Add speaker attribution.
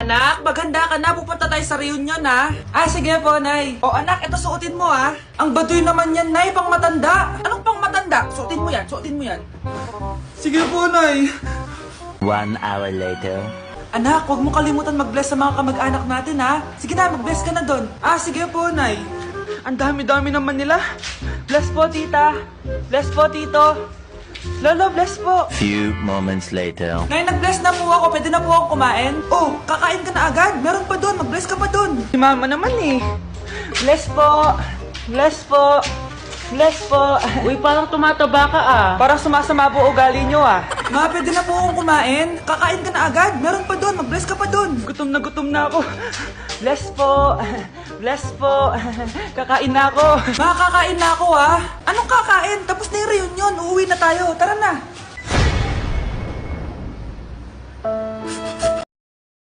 Speaker 1: Anak, maghanda ka na. Pupunta tayo sa reunion, ha? Ah, sige po, Nay. O, anak, ito suotin mo, ha? Ang baduy naman yan, Nay, pang matanda. Anong pang matanda? Suotin mo yan, suotin mo yan. Sige po, Nay.
Speaker 2: 1 hour later.
Speaker 1: Anak, huwag mo kalimutan mag-bless sa mga kamag-anak natin, ha? Sige na, mag-bless ka na doon. Ah, sige po, Nay. Ang dami-dami naman nila. Bless po, tita. Bless po, tito. Lolo, bless po.
Speaker 2: Few moments later.
Speaker 1: Nay, nag-bless na po ako. Pwede na po akong kumain? Oh, kakain ka na agad. Meron pa doon. Mag-bless ka pa doon. Si mama naman eh. Bless po. Bless po. Bless po.
Speaker 3: Uy, parang tumataba ka ah.
Speaker 1: Parang sumasama po ugali nyo ah. Ma, pwede na po akong kumain? Kakain ka na agad. Meron pa doon. Mag-bless ka pa doon. Gutom na ako. Bless po. Bless po. Kakain na ako. Ma, kakain na ako ah. Anong kakain? Tapos na yung reunion. Uuwi na tayo. Tara na.